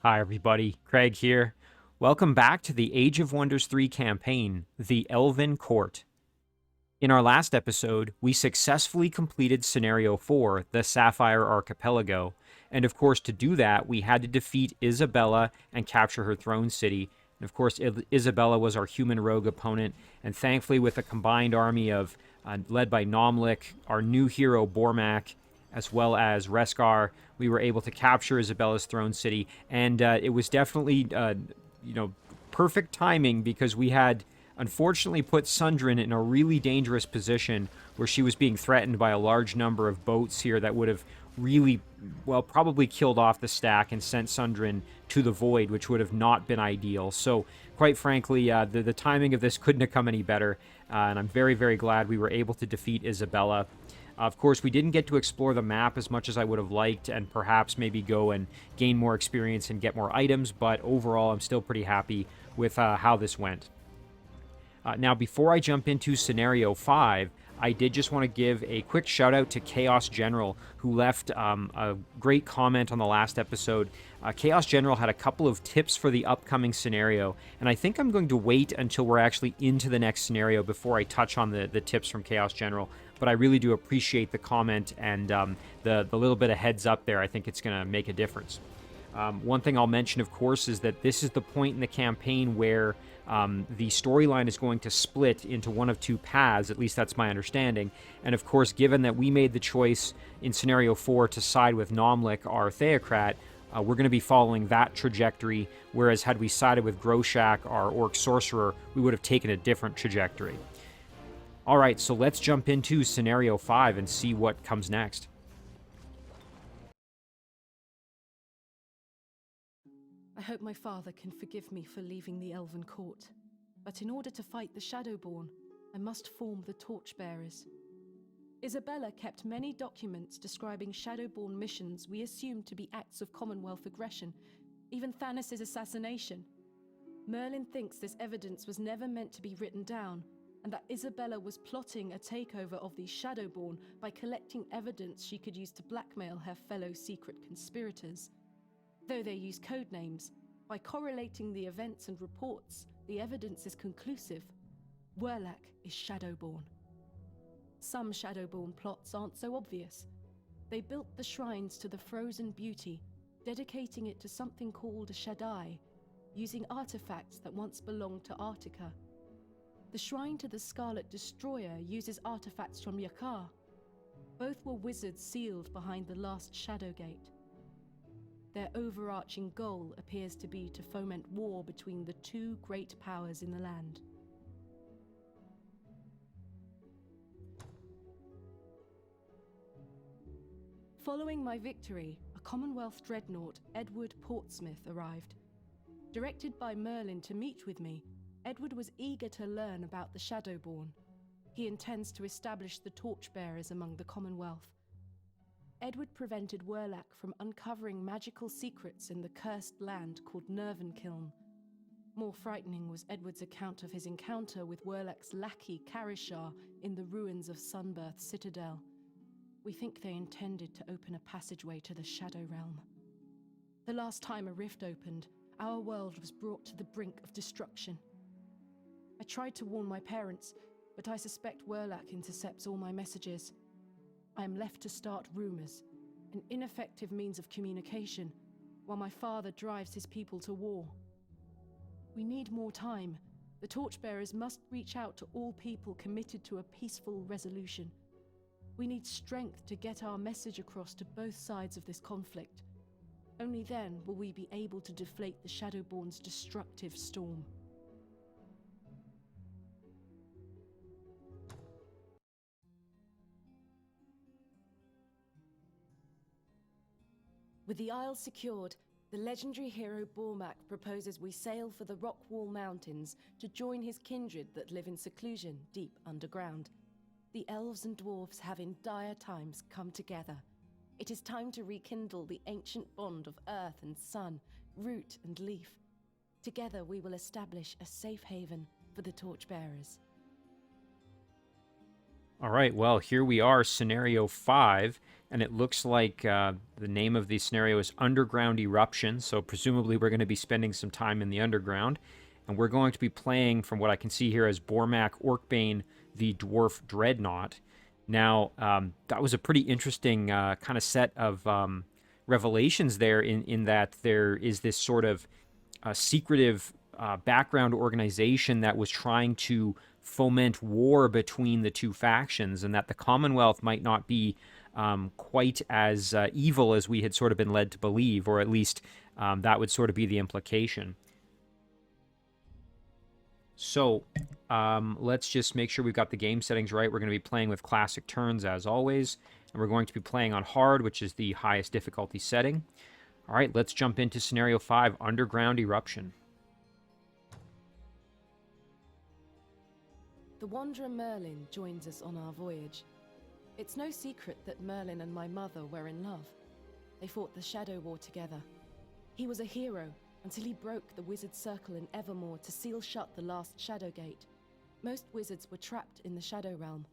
Hi, everybody. Craig here. Welcome back to the Age of Wonders 3 campaign, The Elven Court. In our last episode, we successfully completed Scenario 4, the Sapphire Archipelago, and of course, to do that, we had to defeat Isabella and capture her throne city. And of course, Isabella was our human rogue opponent, and thankfully, with a combined army of led by Nomlik, our new hero Bormac, as well as Reskar, we were able to capture Isabella's throne city, and it was definitely, perfect timing because we had unfortunately put Sundren in a really dangerous position where she was being threatened by a large number of boats here that would have really, probably killed off the stack and sent Sundren to the void, which would have not been ideal. So, quite frankly, the timing of this couldn't have come any better, and I'm very, very glad we were able to defeat Isabella. Of course, we didn't get to explore the map as much as I would have liked and perhaps maybe go and gain more experience and get more items, but overall, I'm still pretty happy with how this went. Now, before I jump into Scenario 5, I did just want to give a quick shout out to Chaos General, who left a great comment on the last episode. Chaos General had a couple of tips for the upcoming scenario, and I think I'm going to wait until we're actually into the next scenario before I touch on the tips from Chaos General. But I really do appreciate the comment and the little bit of heads up there. I think it's going to make a difference. One thing I'll mention, of course, is that this is the point in the campaign where the storyline is going to split into one of two paths, at least that's my understanding. And of course, given that we made the choice in Scenario 4 to side with Nomlik, our Theocrat, we're going to be following that trajectory, whereas had we sided with Groshak, our Orc Sorcerer, we would have taken a different trajectory. Alright, so let's jump into Scenario 5 and see what comes next. I hope my father can forgive me for leaving the Elven court, but in order to fight the Shadowborn, I must form the torchbearers. Isabella kept many documents describing Shadowborn missions we assumed to be acts of Commonwealth aggression, even Thanos' assassination. Merlin thinks this evidence was never meant to be written down, and that Isabella was plotting a takeover of the Shadowborn by collecting evidence she could use to blackmail her fellow secret conspirators. Though they use code names, by correlating the events and reports, the evidence is conclusive. Werlak is Shadowborn. Some Shadowborn plots aren't so obvious. They built the shrines to the Frozen Beauty, dedicating it to something called a Shaddai, using artifacts that once belonged to Artica. The shrine to the Scarlet Destroyer uses artifacts from Yakar. Both were wizards sealed behind the last Shadowgate. Their overarching goal appears to be to foment war between the two great powers in the land. Following my victory, a Commonwealth Dreadnought, Edward Portsmouth, arrived. Directed by Merlin to meet with me, Edward was eager to learn about the Shadowborn. He intends to establish the torchbearers among the Commonwealth. Edward prevented Werlak from uncovering magical secrets in the cursed land called Nervankiln. More frightening was Edward's account of his encounter with Werlak's lackey Karishar in the ruins of Sunbirth Citadel. We think they intended to open a passageway to the Shadow Realm. The last time a rift opened, our world was brought to the brink of destruction. I tried to warn my parents, but I suspect Werlak intercepts all my messages. I am left to start rumors, an ineffective means of communication, while my father drives his people to war. We need more time. The torchbearers must reach out to all people committed to a peaceful resolution. We need strength to get our message across to both sides of this conflict. Only then will we be able to deflate the Shadowborn's destructive storm. With the Isle secured, the legendary hero Bormac proposes we sail for the Rockwell Mountains to join his kindred that live in seclusion deep underground. The elves and dwarves have in dire times come together. It is time to rekindle the ancient bond of earth and sun, root and leaf. Together we will establish a safe haven for the torchbearers. All right, well, here we are, Scenario 5, and it looks like the name of the scenario is Underground Eruption, so presumably we're going to be spending some time in the underground, and we're going to be playing, from what I can see here, as Bormac Orcbane, the Dwarf Dreadnought. Now, that was a pretty interesting kind of set of revelations there, in that there is this sort of secretive background organization that was trying to foment war between the two factions, and that the Commonwealth might not be quite as evil as we had sort of been led to believe, or at least that would sort of be the implication. So let's just make sure we've got the game settings right. We're going to be playing with classic turns as always, and we're going to be playing on hard, which is the highest difficulty setting. All right, let's jump into Scenario 5, Underground Eruption. The wanderer Merlin joins us on our voyage. It's no secret that Merlin and my mother were in love. They fought the Shadow War together. He was a hero until he broke the wizard circle in Evermore to seal shut the last Shadow Gate. Most wizards were trapped in the Shadow Realm.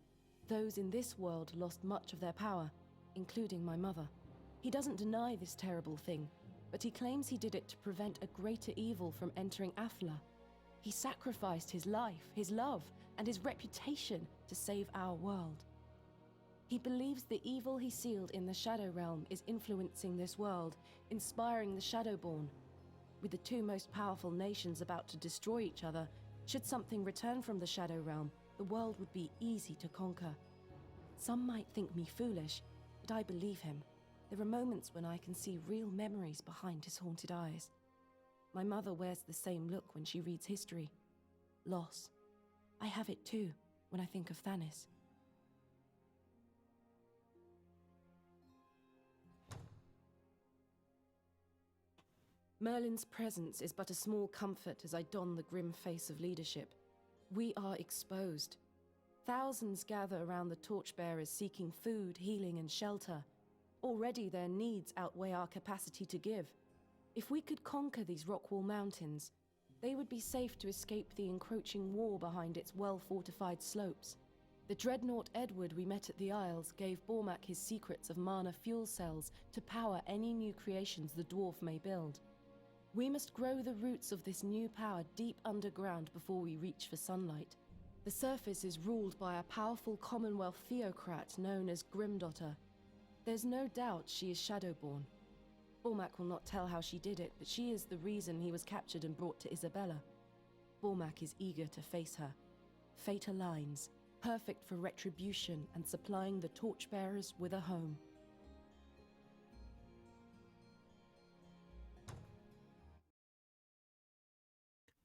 Those in this world lost much of their power, including my mother. He doesn't deny this terrible thing, but he claims he did it to prevent a greater evil from entering Afla. He sacrificed his life, his love, and his reputation to save our world. He believes the evil he sealed in the Shadow Realm is influencing this world, inspiring the Shadowborn. With the two most powerful nations about to destroy each other, should something return from the Shadow Realm, the world would be easy to conquer. Some might think me foolish, but I believe him. There are moments when I can see real memories behind his haunted eyes. My mother wears the same look when she reads history. Loss. I have it too, when I think of Thanis. Merlin's presence is but a small comfort as I don the grim face of leadership. We are exposed. Thousands gather around the torchbearers seeking food, healing, and shelter. Already their needs outweigh our capacity to give. If we could conquer these Rockwell Mountains, they would be safe to escape the encroaching war behind its well-fortified slopes. The Dreadnought Edward we met at the Isles gave Bormac his secrets of mana fuel cells to power any new creations the Dwarf may build. We must grow the roots of this new power deep underground before we reach for sunlight. The surface is ruled by a powerful Commonwealth theocrat known as Grimdaughter. There's no doubt she is Shadowborn. Bormac will not tell how she did it, but she is the reason he was captured and brought to Isabella. Bormac is eager to face her. Fate aligns, perfect for retribution and supplying the torchbearers with a home.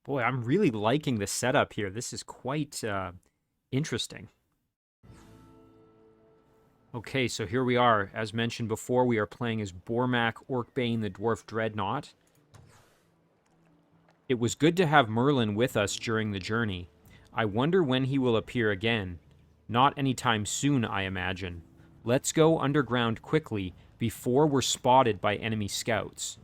Boy, I'm really liking the setup here. This is quite interesting. Okay, so here we are. As mentioned before, we are playing as Bormac Orcbane, the Dwarf Dreadnought. It was good to have Merlin with us during the journey. I wonder when he will appear again. Not anytime soon, I imagine. Let's go underground quickly before we're spotted by enemy scouts.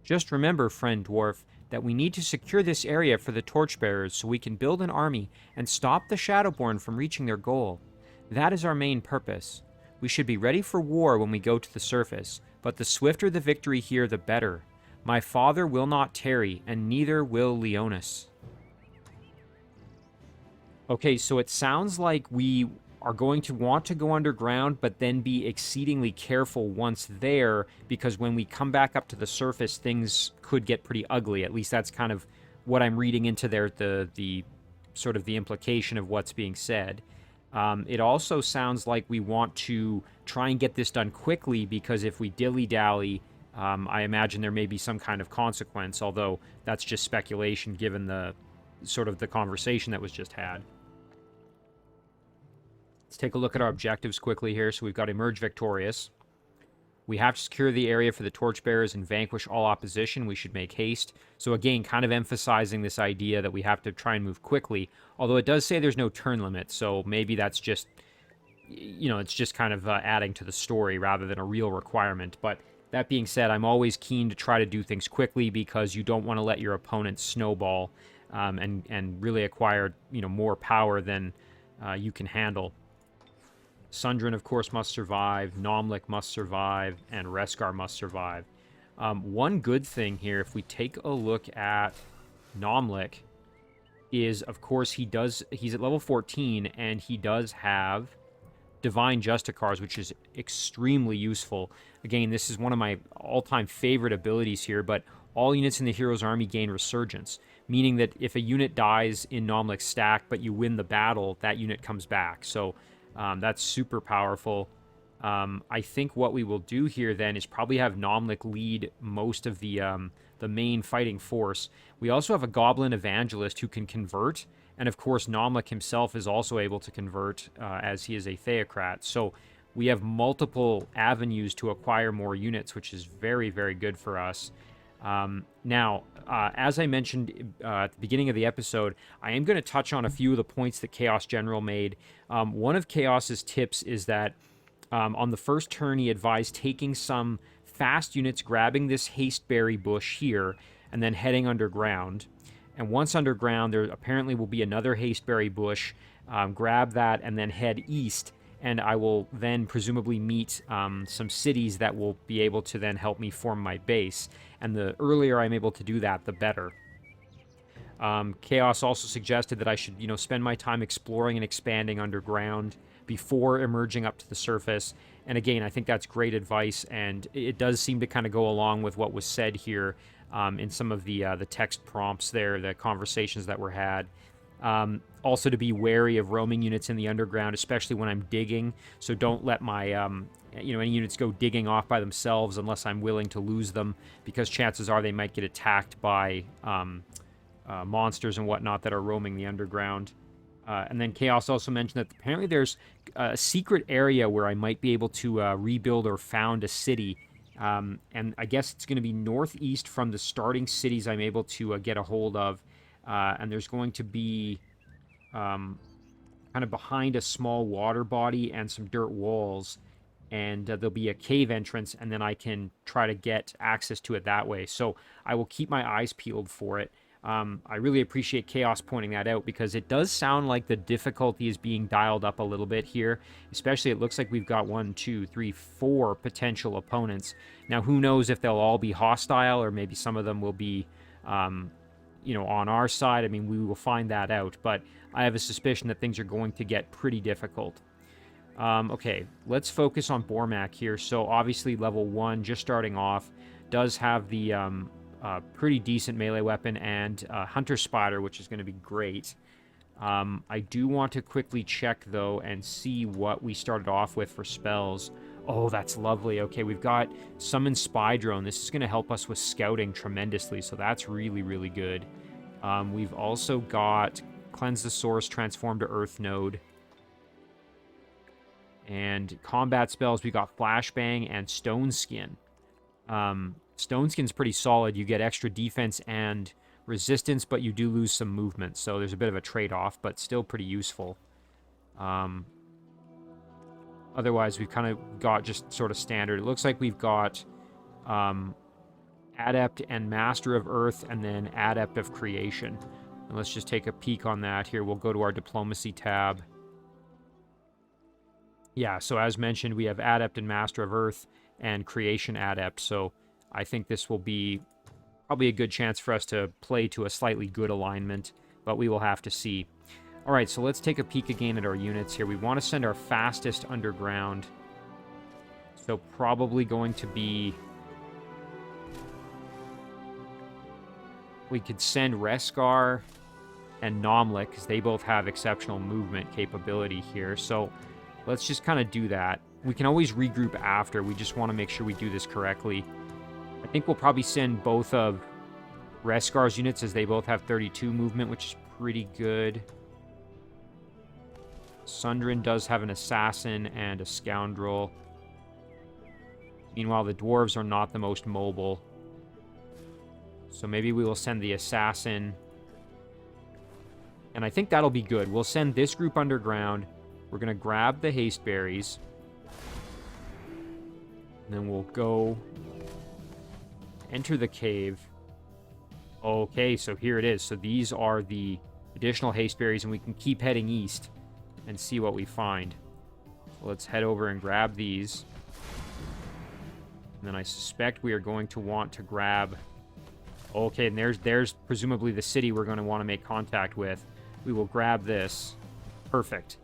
Just remember, friend Dwarf, that we need to secure this area for the torchbearers so we can build an army and stop the Shadowborn from reaching their goal. That is our main purpose. We should be ready for war when we go to the surface, but the swifter the victory here, the better. My father will not tarry, and neither will Leonis. Okay, so it sounds like we are going to want to go underground, but then be exceedingly careful once there, because when we come back up to the surface, things could get pretty ugly. At least that's kind of what I'm reading into there, the sort of the implication of what's being said. It also sounds like we want to try and get this done quickly, because if we dilly-dally, I imagine there may be some kind of consequence, although that's just speculation given the sort of the conversation that was just had. Let's take a look at our objectives quickly here. So we've got Emerge Victorious. We have to secure the area for the torchbearers and vanquish all opposition. We should make haste. So again, kind of emphasizing this idea that we have to try and move quickly. Although it does say there's no turn limit, so maybe that's just, you know, it's just kind of adding to the story rather than a real requirement. But that being said, I'm always keen to try to do things quickly because you don't want to let your opponent snowball. and really acquire, more power than you can handle. Sundren, of course, must survive. Nomlik must survive, and Reskar must survive. One good thing here, if we take a look at Nomlik, is, of course, he's at level 14, and he does have Divine Justicars, which is extremely useful. Again, this is one of my all-time favorite abilities here, but all units in the hero's army gain Resurgence, meaning that if a unit dies in Nomlik's stack, but you win the battle, that unit comes back. So that's super powerful. I think what we will do here then is probably have Nomlik lead most of the main fighting force. We also have a Goblin Evangelist who can convert, and of course Nomlik himself is also able to convert as he is a Theocrat. So we have multiple avenues to acquire more units, which is very, very good for us. Now, as I mentioned at the beginning of the episode, I am going to touch on a few of the points that Chaos General made. One of Chaos's tips is that on the first turn, he advised taking some fast units, grabbing this Hasteberry bush here, and then heading underground. And once underground, there apparently will be another Hasteberry bush. Grab that and then head east, and I will then presumably meet some cities that will be able to then help me form my base. And the earlier I'm able to do that, the better. Chaos also suggested that I should, spend my time exploring and expanding underground before emerging up to the surface. And again, I think that's great advice, and it does seem to kind of go along with what was said here in some of the text prompts there, the conversations that were had. Also to be wary of roaming units in the underground, especially when I'm digging. So don't let my, any units go digging off by themselves unless I'm willing to lose them, because chances are they might get attacked by monsters and whatnot that are roaming the underground. And then Chaos also mentioned that apparently there's a secret area where I might be able to rebuild or found a city. And I guess it's going to be northeast from the starting cities I'm able to get a hold of. And there's going to be kind of behind a small water body and some dirt walls. And there'll be a cave entrance, and then I can try to get access to it that way. So I will keep my eyes peeled for it. I really appreciate Chaos pointing that out, because it does sound like the difficulty is being dialed up a little bit here. Especially, it looks like we've got 1, 2, 3, 4 potential opponents. Now, who knows if they'll all be hostile, or maybe some of them will be, on our side. I mean, we will find that out. But I have a suspicion that things are going to get pretty difficult. Okay, let's focus on Bormac here. So, obviously, level 1, just starting off, does have the pretty decent melee weapon and Hunter Spider, which is going to be great. I do want to quickly check, though, and see what we started off with for spells. Oh, that's lovely. Okay, we've got Summon Spy Drone. This is going to help us with scouting tremendously, so that's really, really good. We've also got Cleanse the Source, Transform to Earth Node. And combat spells, we got Flashbang and Stone Skin. Stone Skin's pretty solid. You get extra defense and resistance, but you do lose some movement. So there's a bit of a trade-off, but still pretty useful. Otherwise, we've kind of got just sort of standard. It looks like we've got Adept and Master of Earth, and then Adept of Creation. And let's just take a peek on that here. We'll go to our Diplomacy tab. Yeah, so as mentioned, we have Adept and Master of Earth and Creation Adept. So I think this will be probably a good chance for us to play to a slightly good alignment, but we will have to see. All right, so let's take a peek again at our units here. We want to send our fastest underground. So probably going to be... We could send Reskar and Nomlik, because they both have exceptional movement capability here. So let's just kind of do that. We can always regroup after. We just want to make sure we do this correctly. I think we'll probably send both of Reskar's units, as they both have 32 movement, which is pretty good. Sundren does have an assassin and a scoundrel. Meanwhile, the dwarves are not the most mobile. So maybe we will send the assassin. And I think that'll be good. We'll send this group underground. We're going to grab the haste berries. And then we'll go enter the cave. Okay, so here it is. So these are the additional haste berries, and we can keep heading east and see what we find. So let's head over and grab these. And then I suspect we are going to want to grab... Okay, and there's presumably the city we're going to want to make contact with. We will grab this. Perfect.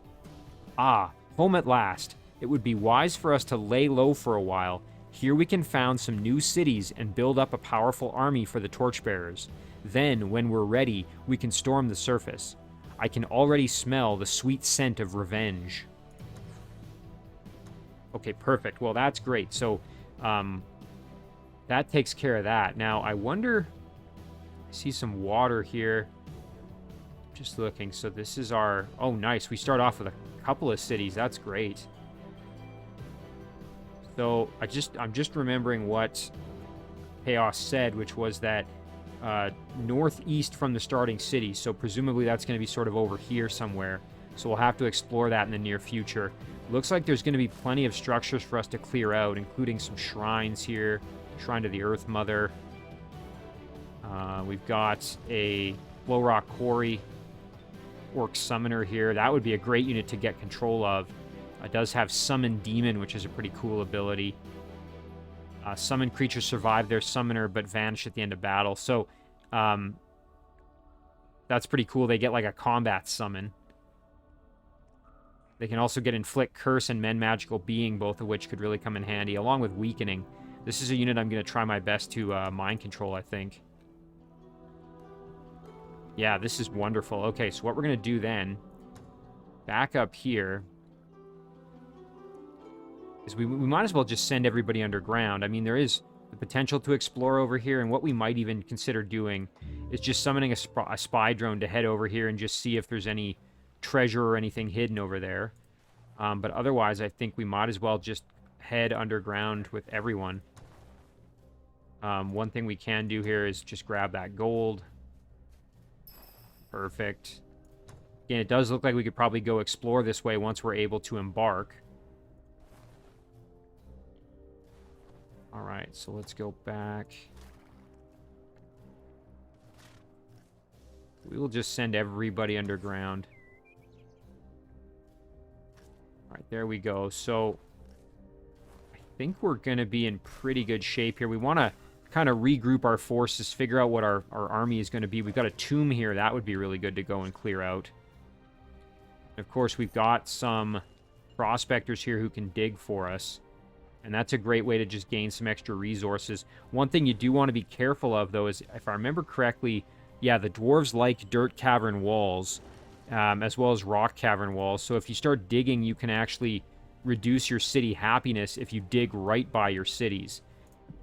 Ah, home at last. It would be wise for us to lay low for a while. Here we can found some new cities and build up a powerful army for the torchbearers. Then, when we're ready, we can storm the surface. I can already smell the sweet scent of revenge. Okay, perfect. Well, that's great. So, that takes care of that. Now, I wonder... I see some water here. Just looking. So this is our... Oh, nice. We start off with a couple of cities. That's great. So I'm just remembering what Chaos said, which was that northeast from the starting city. So presumably that's going to be sort of over here somewhere. So we'll have to explore that in the near future. Looks like there's going to be plenty of structures for us to clear out, including some shrines here. Shrine to the Earth Mother. We've got a Low Rock Quarry. Orc Summoner here. That would be a great unit to get control of. It does have Summon Demon, which is a pretty cool ability. Summon creatures survive their summoner but vanish at the end of battle. So, that's pretty cool. They get like a combat summon. They can also get Inflict Curse and Mend Magical Being, both of which could really come in handy, along with Weakening. This is a unit I'm going to try my best to mind control, I think. Yeah, this is wonderful. Okay, so what we're going to do then, back up here, is we might as well just send everybody underground. I mean, there is the potential to explore over here, and what we might even consider doing is just summoning a spy drone to head over here and just see if there's any treasure or anything hidden over there. But otherwise, I think we might as well just head underground with everyone. One thing we can do here is just grab that gold. Perfect. Again, it does look like we could probably go explore this way once we're able to embark. Alright, so let's go back. We will just send everybody underground. Alright, there we go. So, I think we're going to be in pretty good shape here. We want to kind of regroup our forces, figure out what our army is going to be. We've got a tomb here. That would be really good to go and clear out. And of course, we've got some prospectors here who can dig for us. And that's a great way to just gain some extra resources. One thing you do want to be careful of, though, is, if I remember correctly, yeah, the dwarves like dirt cavern walls, as well as rock cavern walls. So if you start digging, you can actually reduce your city happiness if you dig right by your cities.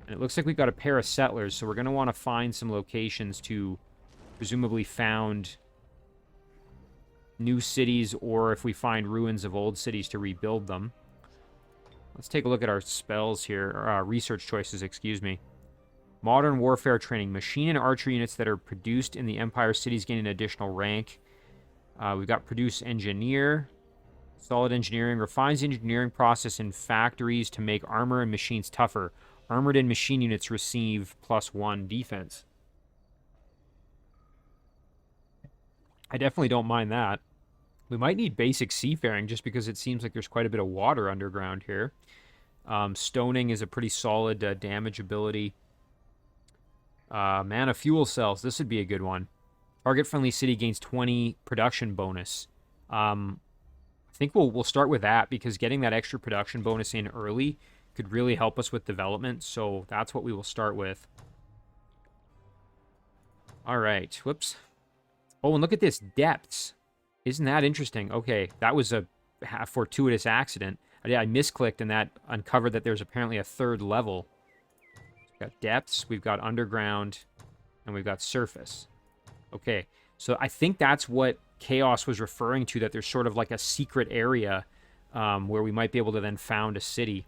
And it looks like we've got a pair of settlers, so we're going to want to find some locations to presumably found new cities, or if we find ruins of old cities, to rebuild them. Let's take a look at our spells here, or research choices, excuse me. Modern warfare training. Machine and archer units that are produced in the Empire cities gain an additional rank. We've got produce engineer. Solid engineering. Refines the engineering process in factories to make armor and machines tougher. Armored and machine units receive +1 defense. I definitely don't mind that. We might need basic seafaring just because it seems like there's quite a bit of water underground here. Stoning is a pretty solid damage ability. Mana fuel cells. This would be a good one. Target-friendly city gains 20 production bonus. I think we'll start with that because getting that extra production bonus in early could really help us with development. So that's what we will start with. All right. Whoops. Oh, and look at this. Depths. Isn't that interesting? Okay, that was a fortuitous accident. I misclicked and that uncovered that there's apparently a third level. We've got depths, we've got underground, and we've got surface. Okay, so I think that's what Chaos was referring to, that there's sort of like a secret area where we might be able to then found a city.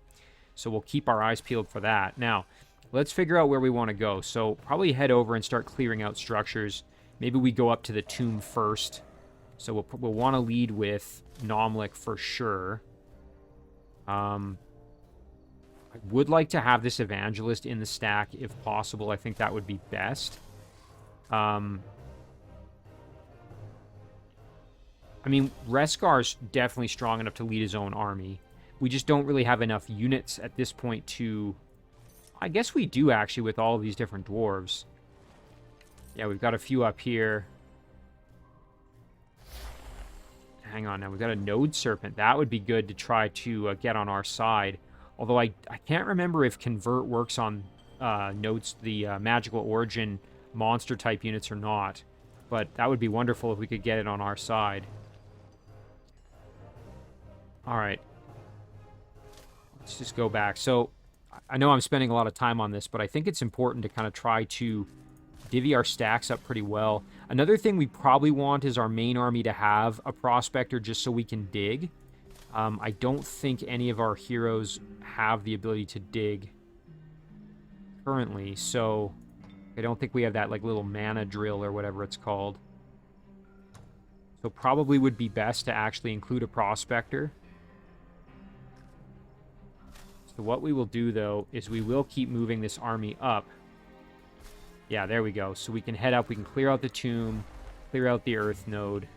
So we'll keep our eyes peeled for that. Now, let's figure out where we want to go. So probably head over and start clearing out structures. Maybe we go up to the tomb first. So we'll want to lead with Nomlik for sure. I would like to have this Evangelist in the stack if possible. I think that would be best. I mean, Reskar's definitely strong enough to lead his own army. We just don't really have enough units at this point to... I guess we do, actually, with all of these different dwarves. Yeah, we've got a few up here. Hang on now, we've got a Node Serpent. That would be good to try to get on our side. Although I can't remember if Convert works on nodes, the Magical Origin monster-type units or not. But that would be wonderful if we could get it on our side. Alright. Let's just go back. So, I know I'm spending a lot of time on this, but I think it's important to kind of try to divvy our stacks up pretty well. Another thing we probably want is our main army to have a Prospector just so we can dig. I don't think any of our heroes have the ability to dig currently, so I don't think we have that like little mana drill or whatever it's called. So probably would be best to actually include a Prospector. So what we will do, though, is we will keep moving this army up. Yeah, there we go. So we can head up, we can clear out the tomb, clear out the earth node.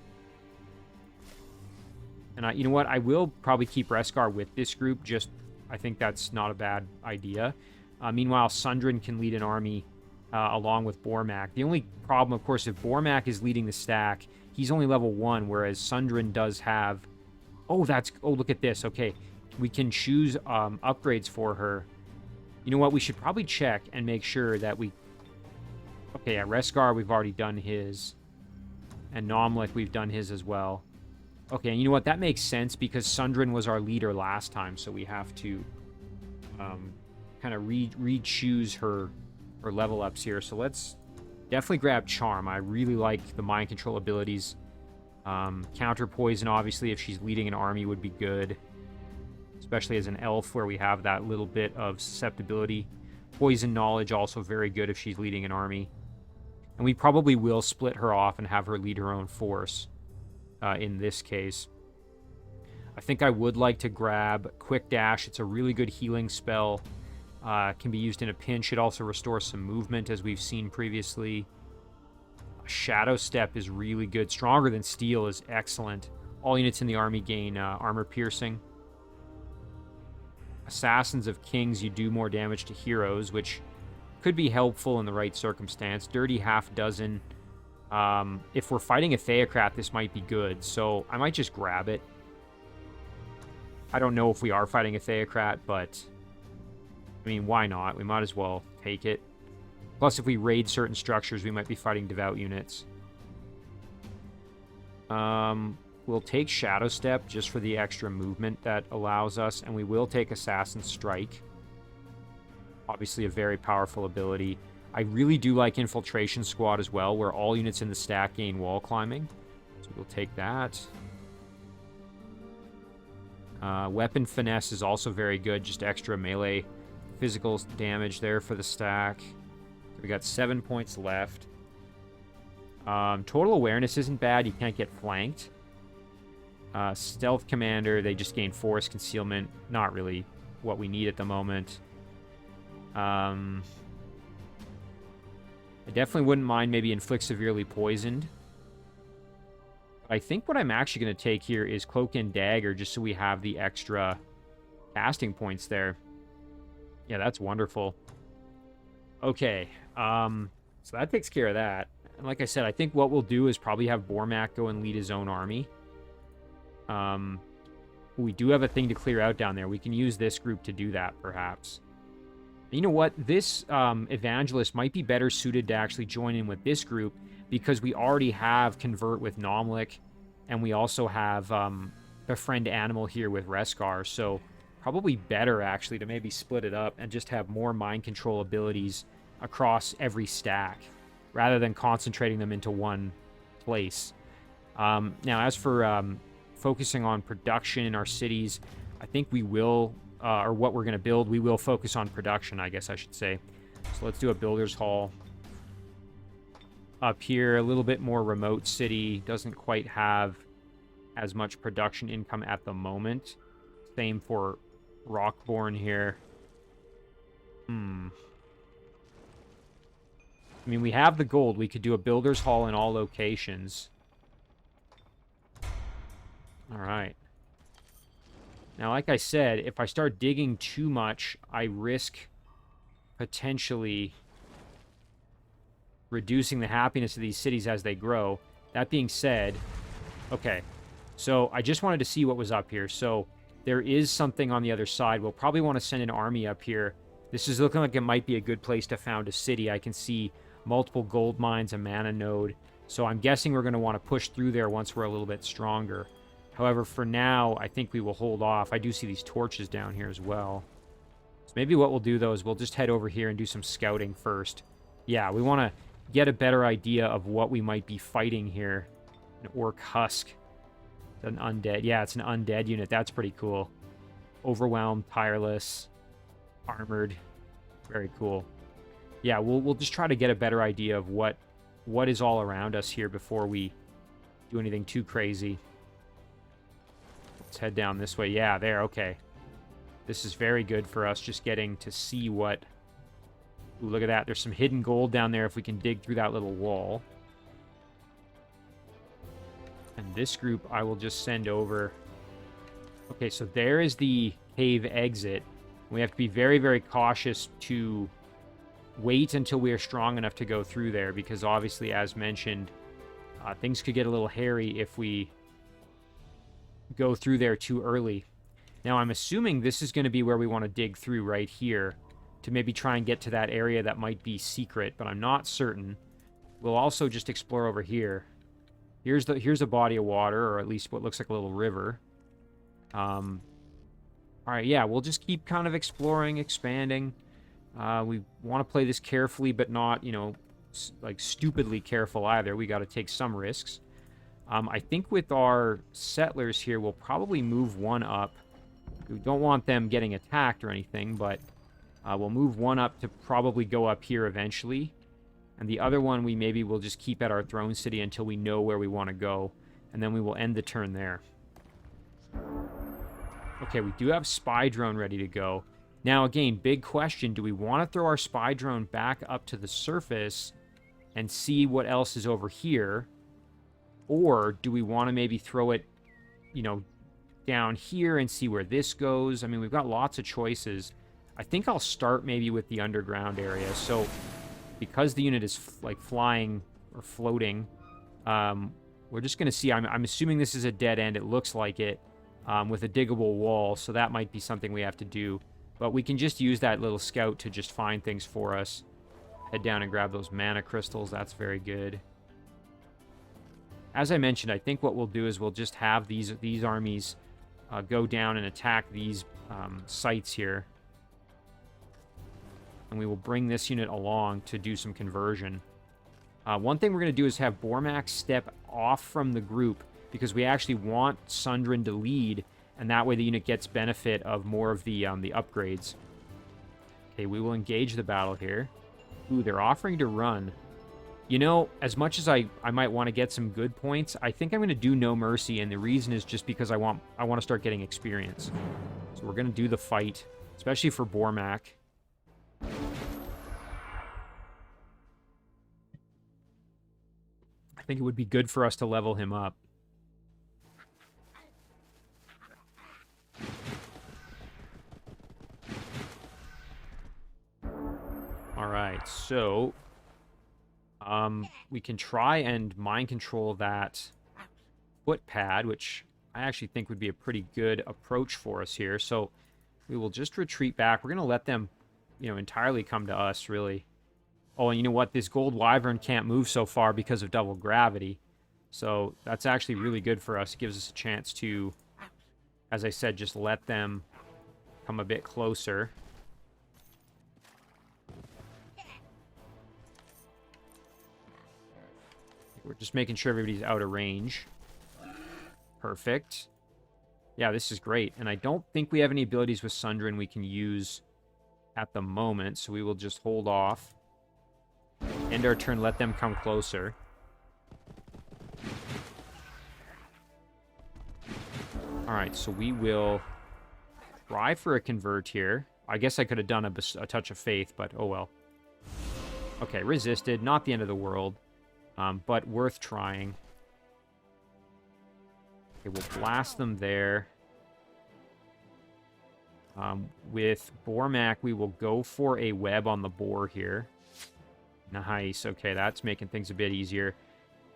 And you know what? I will probably keep Reskar with this group. Just, I think that's not a bad idea. Meanwhile, Sundren can lead an army along with Bormac. The only problem, of course, if Bormac is leading the stack, he's only level 1, whereas Sundren does have... Oh, look at this. Okay, we can choose upgrades for her. You know what? We should probably check and make sure that we... Okay, yeah, Reskar, we've already done his. And Nomlik, we've done his as well. Okay, and you know what? That makes sense because Sundren was our leader last time, so we have to kind of re-choose her level ups here. So let's definitely grab Charm. I really like the mind control abilities. Counter Poison, obviously, if she's leading an army would be good. Especially as an elf where we have that little bit of susceptibility. Poison Knowledge also very good if she's leading an army. And we probably will split her off and have her lead her own force. In this case. I think I would like to grab Quick Dash. It's a really good healing spell. Can be used in a pinch. It also restores some movement, as we've seen previously. Shadow Step is really good. Stronger Than Steel is excellent. All units in the army gain armor piercing. Assassins of Kings, you do more damage to heroes, which could be helpful in the right circumstance. Dirty Half Dozen. If we're fighting a Theocrat, this might be good, so I might just grab it. I don't know if we are fighting a Theocrat, but I mean, why not? We might as well take it. Plus, if we raid certain structures, we might be fighting Devout units. We'll take Shadow Step just for the extra movement that allows us, and we will take Assassin's Strike. Obviously a very powerful ability. I really do like Infiltration Squad as well, where all units in the stack gain wall climbing. So we'll take that. Weapon Finesse is also very good, just extra melee physical damage there for the stack. So we got 7 points left. Total Awareness isn't bad, you can't get flanked. Stealth Commander, they just gain Forest Concealment. Not really what we need at the moment. I definitely wouldn't mind maybe Inflict Severely Poisoned. I think what I'm actually going to take here is Cloak and Dagger, just so we have the extra casting points there. Yeah, that's wonderful. Okay, so that takes care of that. And like I said, I think what we'll do is probably have Bormac go and lead his own army. We do have a thing to clear out down there. We can use this group to do that, perhaps. You know what? This Evangelist might be better suited to actually join in with this group because we already have Convert with Nomlik, and we also have Befriend Animal here with Reskar, so probably better, actually, to maybe split it up and just have more mind control abilities across every stack, rather than concentrating them into one place. Now, as for focusing on production in our cities, I think we will... or what we're going to build, we will focus on production, I guess I should say. So let's do a Builder's Hall. Up here, a little bit more remote city. Doesn't quite have as much production income at the moment. Same for Rockborn here. I mean, we have the gold. We could do a builder's hall in all locations. All right. Now, like I said, if I start digging too much, I risk potentially reducing the happiness of these cities as they grow. That being said, okay, so I just wanted to see what was up here. So there is something on the other side. We'll probably want to send an army up here. This is looking like it might be a good place to found a city. I can see multiple gold mines, a mana node. So I'm guessing we're going to want to push through there once we're a little bit stronger. However, for now, I think we will hold off. I do see these torches down here as well. So maybe what we'll do, though, is we'll just head over here and do some scouting first. Yeah, we want to get a better idea of what we might be fighting here. An orc husk. An undead. Yeah, it's an undead unit. That's pretty cool. Overwhelmed, tireless, armored. Very cool. Yeah, we'll just try to get a better idea of what is all around us here before we do anything too crazy. Let's head down this way. Yeah, there. Okay. This is very good for us, just getting to see what... Ooh, look at that. There's some hidden gold down there if we can dig through that little wall. And this group I will just send over. Okay, so there is the cave exit. We have to be very, very cautious to wait until we are strong enough to go through there, because obviously, as mentioned, things could get a little hairy if we go through there too early. Now, I'm assuming this is going to be where we want to dig through right here to maybe try and get to that area that might be secret, but I'm not certain. We'll also just explore over here. Here's a body of water, or at least what looks like a little river. All right, yeah, we'll just keep kind of exploring, expanding. We want to play this carefully, but not, you know, like stupidly careful either. We got to take some risks. I think with our settlers here, we'll probably move one up. We don't want them getting attacked or anything, but we'll move one up to probably go up here eventually. And the other one we maybe will just keep at our throne city until we know where we want to go. And then we will end the turn there. Okay, we do have spy drone ready to go. Now, again, big question. Do we want to throw our spy drone back up to the surface and see what else is over here? Or do we want to maybe throw it, you know, down here and see where this goes? I mean, we've got lots of choices. I think I'll start maybe with the underground area. So, because the unit is, like, flying or floating, we're just going to see. I'm assuming this is a dead end. It looks like it, with a diggable wall. So that might be something we have to do. But we can just use that little scout to just find things for us. Head down and grab those mana crystals. That's very good. As I mentioned, I think what we'll do is we'll just have these armies go down and attack these sites here. And we will bring this unit along to do some conversion. One thing we're going to do is have Bormac step off from the group, because we actually want Sundren to lead, and that way the unit gets benefit of more of the upgrades. Okay, we will engage the battle here. Ooh, they're offering to run. You know, as much as I might want to get some good points, I think I'm going to do No Mercy, and the reason is just because I want to start getting experience. So we're going to do the fight, especially for Bormac. I think it would be good for us to level him up. Alright, so we can try and mind control that footpad, which I actually think would be a pretty good approach for us here. So we will just retreat back. We're going to let them, you know, entirely come to us, really. Oh, and you know what? This gold wyvern can't move so far because of double gravity. So that's actually really good for us. It gives us a chance to, as I said, just let them come a bit closer. We're just making sure everybody's out of range. Perfect. Yeah, this is great. And I don't think we have any abilities with Sundren we can use at the moment, so we will just hold off. End our turn, let them come closer. Alright, so we will try for a convert here. I guess I could have done a touch of faith, but oh well. Okay, resisted. Not the end of the world, but worth trying. Okay, we'll blast them there. With Bormac, we will go for a web on the boar here. Nice. Okay, that's making things a bit easier.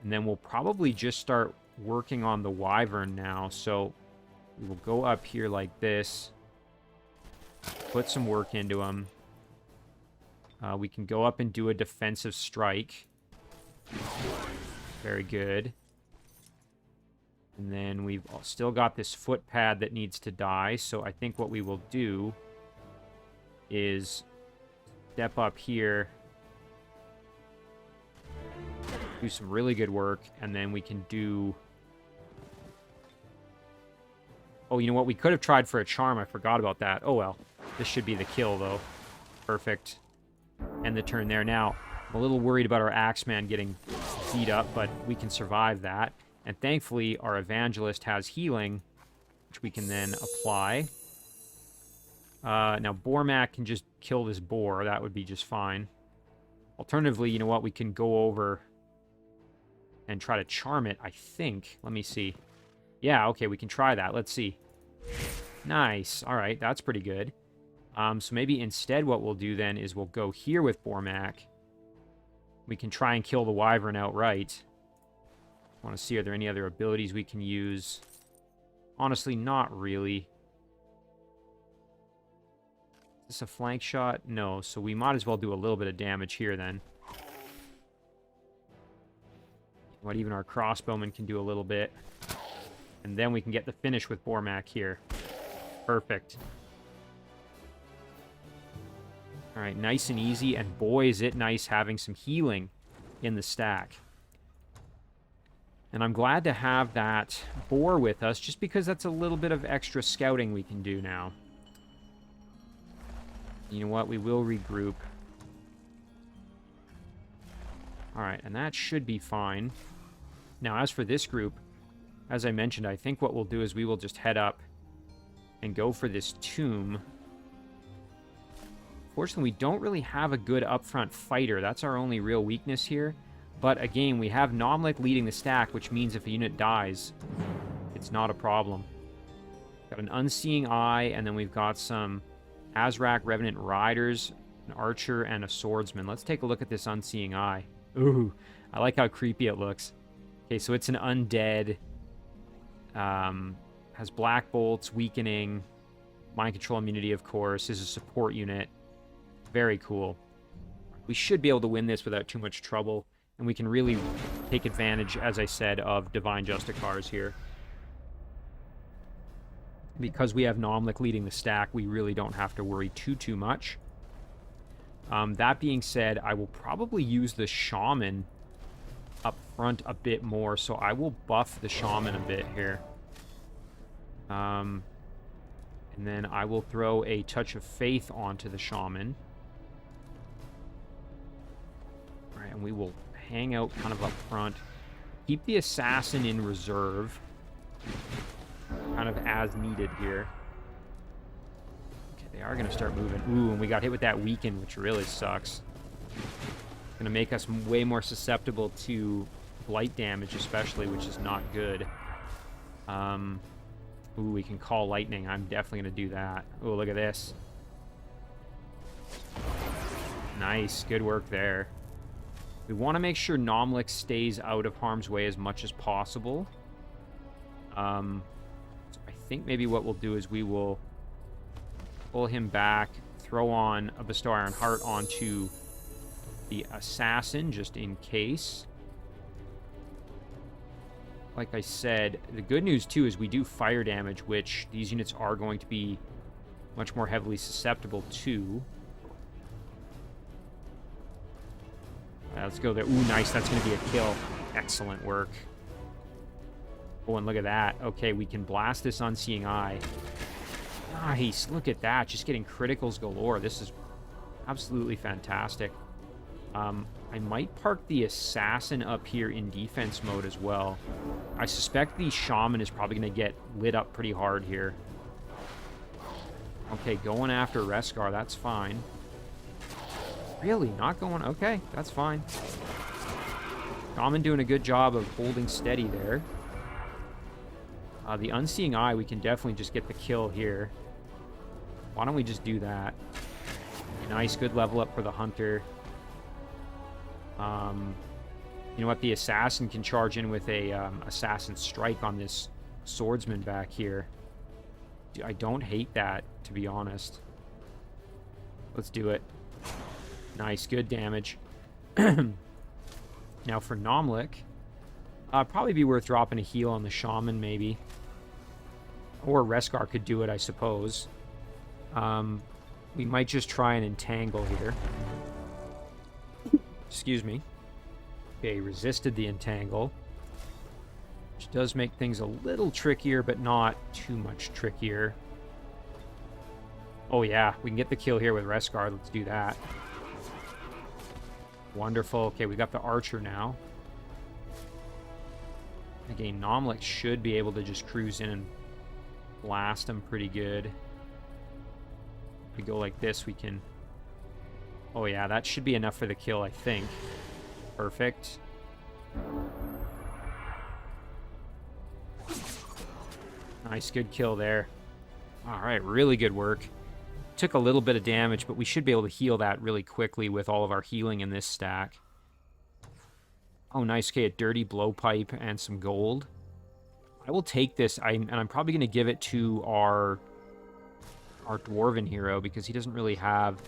And then we'll probably just start working on the wyvern now. So we will go up here like this. Put some work into him. We can go up and do a defensive strike. Very good. And then we've still got this footpad that needs to die. So I think what we will do is step up here. Do some really good work. And then we can do... Oh, you know what? We could have tried for a charm. I forgot about that. Oh, well. This should be the kill, though. Perfect. End the turn there. Now, I'm a little worried about our Axeman getting beat up, but we can survive that. And thankfully, our Evangelist has healing, which we can then apply. Now, Bormac can just kill this boar. That would be just fine. Alternatively, you know what? We can go over and try to charm it, I think. Let me see. Yeah, okay, we can try that. Let's see. Nice. All right, that's pretty good. So maybe instead what we'll do then is we'll go here with Bormac. We can try and kill the wyvern outright. I want to see, are there any other abilities we can use? Honestly, not really. Is this a flank shot? No, so we might as well do a little bit of damage here then. What, even our crossbowman can do a little bit. And then we can get the finish with Bormac here. Perfect. Alright, nice and easy, and boy is it nice having some healing in the stack. And I'm glad to have that boar with us, just because that's a little bit of extra scouting we can do now. You know what? We will regroup. Alright, and that should be fine. Now, as for this group, as I mentioned, I think what we'll do is we will just head up and go for this tomb. Fortunately, we don't really have a good upfront fighter. That's our only real weakness here. But again, we have Nomlik leading the stack, which means if a unit dies, it's not a problem. Got an Unseeing Eye, and then we've got some Azrak Revenant Riders, an Archer, and a Swordsman. Let's take a look at this Unseeing Eye. Ooh, I like how creepy it looks. Okay, so it's an undead. Has Black Bolts, Weakening, Mind Control Immunity, of course. Is a support unit. Very cool. We should be able to win this without too much trouble. And we can really take advantage, as I said, of Divine Justicars here. Because we have Nomlik leading the stack, we really don't have to worry too much. That being said, I will probably use the Shaman up front a bit more, so I will buff the Shaman a bit here. And then I will throw a Touch of Faith onto the Shaman. All right, and we will hang out kind of up front. Keep the Assassin in reserve. Kind of as needed here. Okay, they are going to start moving. Ooh, and we got hit with that Weaken, which really sucks. It's going to make us way more susceptible to blight damage, especially, which is not good. Ooh, we can call lightning. I'm definitely going to do that. Ooh, look at this. Nice. Good work there. We want to make sure Nomlik stays out of harm's way as much as possible. So I think maybe what we'll do is we will pull him back, throw on a Bestow Iron Heart onto the Assassin, just in case. Like I said, the good news, too, is we do fire damage, which these units are going to be much more heavily susceptible to. Let's go there. Ooh, nice. That's going to be a kill. Excellent work. Oh, and look at that. Okay, we can blast this Unseeing Eye. Nice. Look at that. Just getting criticals galore. This is absolutely fantastic. I might park the Assassin up here in defense mode as well. I suspect the Shaman is probably going to get lit up pretty hard here. Okay, going after Reskar. That's fine. Really? Not going... Okay, that's fine. Shaman doing a good job of holding steady there. The Unseeing Eye, we can definitely just get the kill here. Why don't we just do that? Nice, good level up for the Hunter. You know what? The Assassin can charge in with a Assassin Strike on this Swordsman back here. I don't hate that, to be honest. Let's do it. Nice, good damage. Now for Nomlik, probably be worth dropping a heal on the Shaman, maybe. Or Reskar could do it, I suppose. We might just try and entangle here. Excuse me. Okay, resisted the entangle. Which does make things a little trickier, but not too much trickier. Oh yeah, we can get the kill here with Reskar. Let's do that. Wonderful. Okay, we got the Archer now. Again, Nomlik should be able to just cruise in and blast him pretty good. If we go like this, we can... Oh yeah, that should be enough for the kill, I think. Perfect. Nice, good kill there. Alright, really good work. Took a little bit of damage, but we should be able to heal that really quickly with all of our healing in this stack. Oh, nice. Okay, a dirty blowpipe and some gold. I will take this, and I'm probably going to give it to our Dwarven hero, because he doesn't really have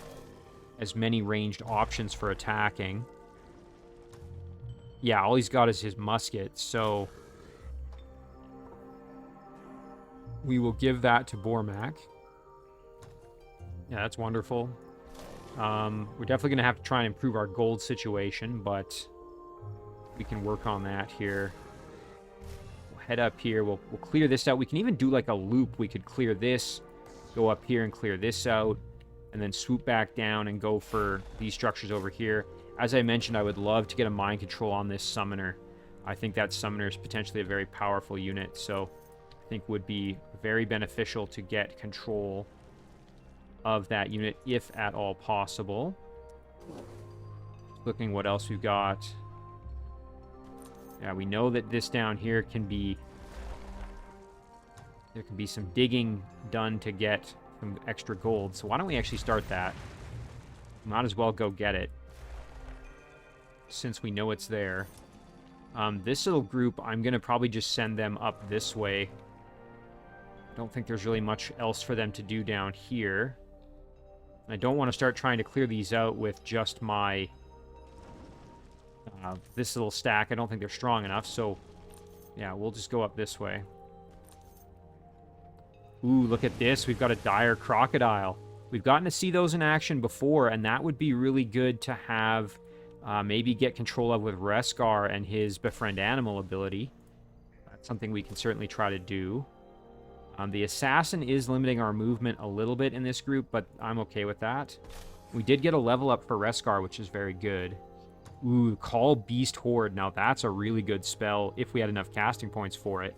as many ranged options for attacking. Yeah, all he's got is his musket, so we will give that to Bormac. Yeah, that's wonderful. We're definitely going to have to try and improve our gold situation, but we can work on that here. We'll head up here. We'll clear this out. We can even do like a loop. We could clear this, go up here and clear this out, and then swoop back down and go for these structures over here. As I mentioned, I would love to get a mind control on this summoner. I think that summoner is potentially a very powerful unit, so I think would be very beneficial to get control of that unit, if at all possible. Looking what else we've got. Yeah, we know that this down here can be... There can be some digging done to get some extra gold. So why don't we actually start that? Might as well go get it, since we know it's there. This little group, I'm going to probably just send them up this way. I don't think there's really much else for them to do down here. I don't want to start trying to clear these out with just my... this little stack. I don't think they're strong enough, so... Yeah, we'll just go up this way. Ooh, look at this. We've got a dire crocodile. We've gotten to see those in action before, and that would be really good to have... maybe get control of with Reskar and his Befriend Animal ability. That's something we can certainly try to do. The Assassin is limiting our movement a little bit in this group, but I'm okay with that. We did get a level up for Reskar, which is very good. Ooh, Call Beast Horde. Now that's a really good spell if we had enough casting points for it.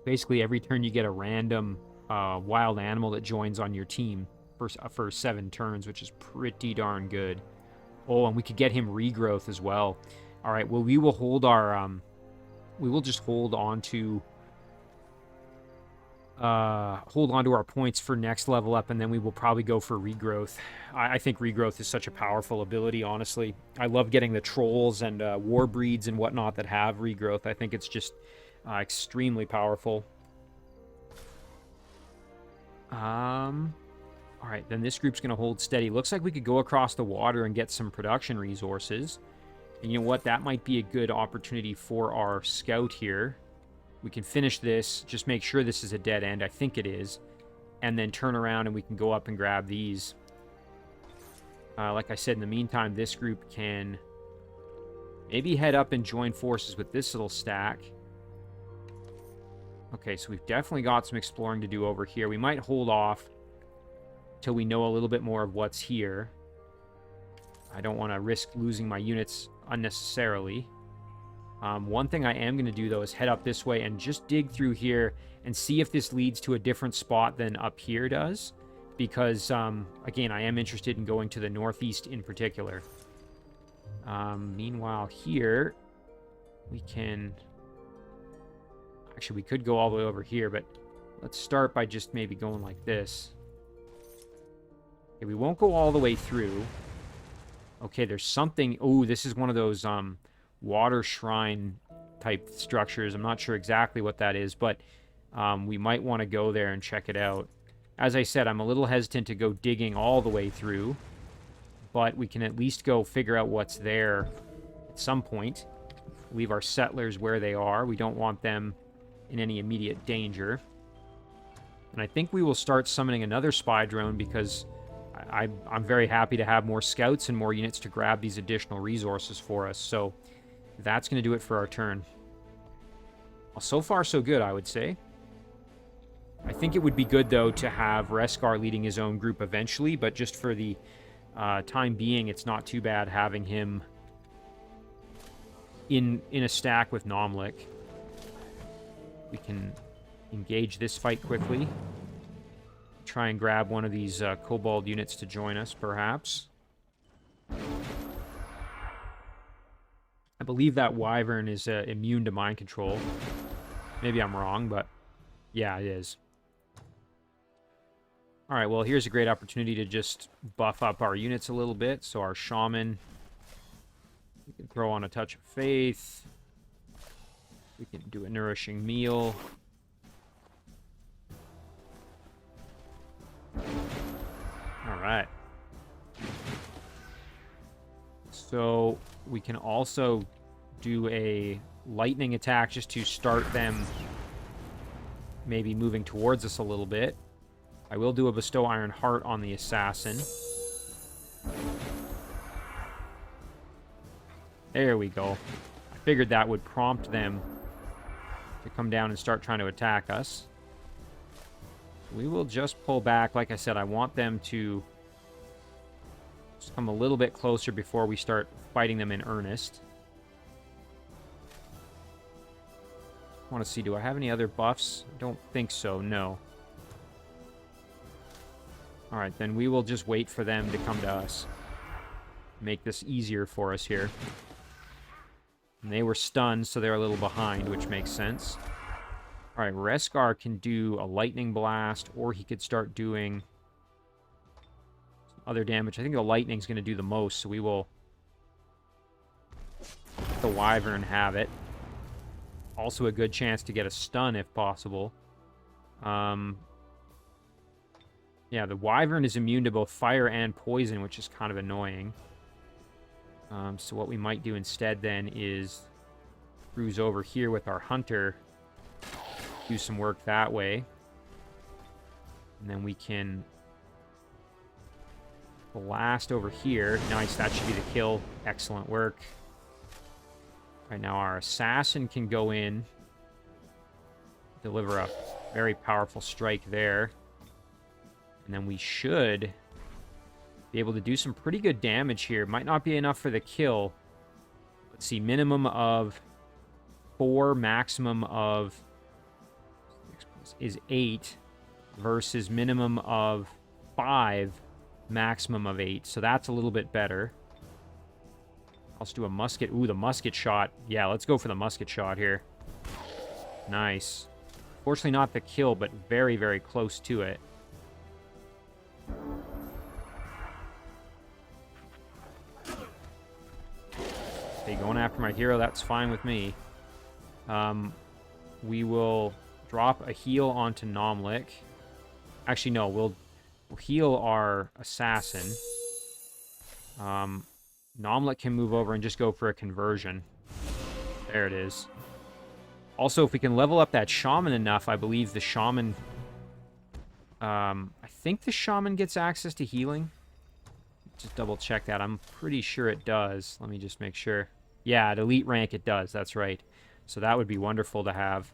Basically, every turn you get a random wild animal that joins on your team for 7 turns, which is pretty darn good. Oh, and we could get him regrowth as well. All right, well, we will hold our... we will just hold on to our points for next level up, and then we will probably go for regrowth. I think regrowth is such a powerful ability, honestly. I love getting the trolls and war breeds and whatnot that have regrowth. I think it's just extremely powerful. All right, then this group's going to hold steady. Looks like we could go across the water and get some production resources. And you know what? That might be a good opportunity for our scout here. We can finish this, just make sure this is a dead end. I think it is. And then turn around and we can go up and grab these. Like I said, in the meantime, this group can maybe head up and join forces with this little stack. Okay, so we've definitely got some exploring to do over here. We might hold off till we know a little bit more of what's here. I don't want to risk losing my units unnecessarily. One thing I am going to do, though, is head up this way and just dig through here and see if this leads to a different spot than up here does. because, again, I am interested in going to the northeast in particular. Meanwhile, here, we can... Actually, we could go all the way over here, but let's start by just maybe going like this. Okay, we won't go all the way through. Okay, there's something... Oh, this is one of those water shrine type structures. I'm not sure exactly what that is, but we might want to go there and check it out. As I said, I'm a little hesitant to go digging all the way through, but we can at least go figure out what's there at some point. Leave our settlers where they are. We don't want them in any immediate danger. And I think we will start summoning another spy drone because I'm very happy to have more scouts and more units to grab these additional resources for us. So that's going to do it for our turn. Well, so far, so good, I would say. I think it would be good, though, to have Reskar leading his own group eventually, but just for the time being, it's not too bad having him in a stack with Nomlik. We can engage this fight quickly. Try and grab one of these kobold units to join us, perhaps. I believe that wyvern is immune to mind control. Maybe I'm wrong, but yeah, it is. Alright, well, here's a great opportunity to just buff up our units a little bit. So our shaman, we can throw on a touch of faith. We can do a nourishing meal. Alright. So we can also do a lightning attack just to start them maybe moving towards us a little bit. I will do a Bestow Iron Heart on the assassin. There we go. I figured that would prompt them to come down and start trying to attack us. We will just pull back. Like I said, I want them to just come a little bit closer before we start fighting them in earnest. I want to see, do I have any other buffs? I don't think so, no. Alright, then we will just wait for them to come to us. Make this easier for us here. And they were stunned, so they're a little behind, which makes sense. Alright, Reskar can do a lightning blast, or he could start doing some other damage. I think the lightning's going to do the most, so we will let the wyvern have it. Also a good chance to get a stun if possible. Yeah, the wyvern is immune to both fire and poison, which is kind of annoying. So what we might do instead then is cruise over here with our hunter, do some work that way. And then we can blast over here. Nice, that should be the kill. Excellent work. Right now our assassin can go in, deliver a very powerful strike there. And then we should be able to do some pretty good damage here. Might not be enough for the kill. Let's see, minimum of 4, maximum of is 8 versus minimum of 5, maximum of 8. So that's a little bit better. Let's do a musket. Ooh, the musket shot. Yeah, let's go for the musket shot here. Nice. Fortunately not the kill, but very, very close to it. Okay, going after my hero, that's fine with me. We will drop a heal onto Nomlik. Actually, no, we'll heal our assassin. Nomlik can move over and just go for a conversion. There it is. Also, if we can level up that shaman enough, I believe the shaman... I think the shaman gets access to healing. Just double check that. I'm pretty sure it does. Let me just make sure. Yeah, at elite rank it does. That's right. So that would be wonderful to have.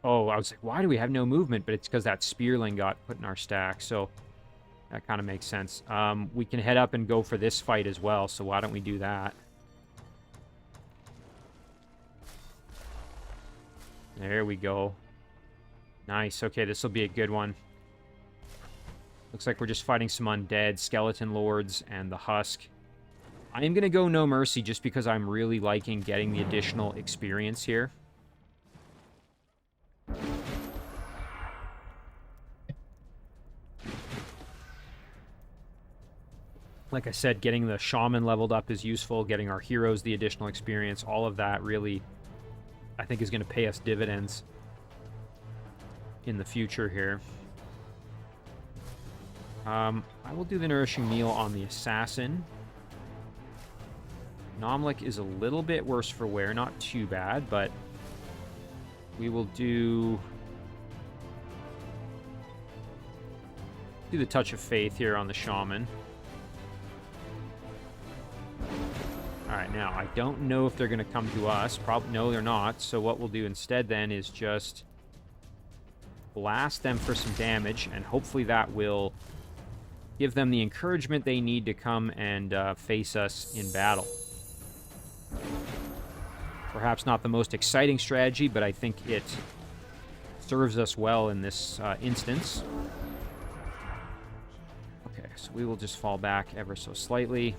Oh, I was like, why do we have no movement? But it's because that spearling got put in our stack. So that kind of makes sense. We can head up and go for this fight as well. So why don't we do that? There we go. Nice. Okay, this will be a good one. Looks like we're just fighting some undead, skeleton lords, and the husk. I am going to go No Mercy just because I'm really liking getting the additional experience here. Like I said, getting the shaman leveled up is useful, getting our heroes the additional experience, all of that really, I think, is going to pay us dividends in the future here. I will do the Nourishing Meal on the Assassin. Nomlik is a little bit worse for wear, not too bad, but we will do the Touch of Faith here on the Shaman. Alright, now, I don't know if they're going to come to us. Probably, no, they're not. So what we'll do instead then is just blast them for some damage, and hopefully that will give them the encouragement they need to come and face us in battle. Perhaps not the most exciting strategy, but I think it serves us well in this instance. Okay, so we will just fall back ever so slightly.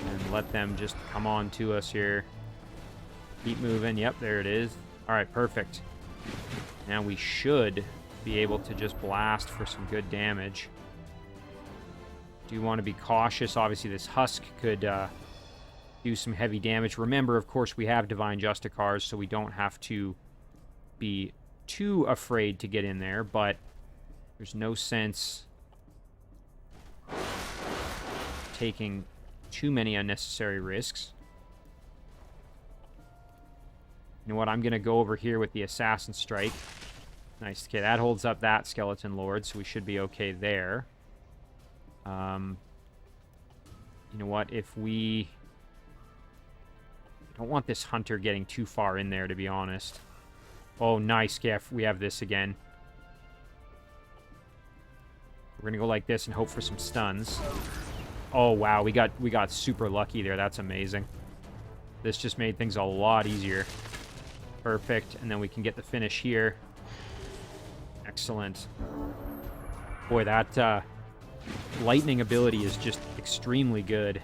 And let them just come on to us here. Keep moving. Yep, there it is. Alright, perfect. Now we should be able to just blast for some good damage. Do want to be cautious. Obviously, this husk could do some heavy damage. Remember, of course, we have Divine Justicars, so we don't have to be too afraid to get in there, but there's no sense taking too many unnecessary risks. You know what? I'm going to go over here with the Assassin Strike. Nice. Okay, that holds up that Skeleton Lord, so we should be okay there. You know what? If we... I don't want this Hunter getting too far in there, to be honest. Oh, nice, Geff. We have this again. We're going to go like this and hope for some stuns. Oh, wow. We got super lucky there. That's amazing. This just made things a lot easier. Perfect. And then we can get the finish here. Excellent. Boy, that lightning ability is just extremely good.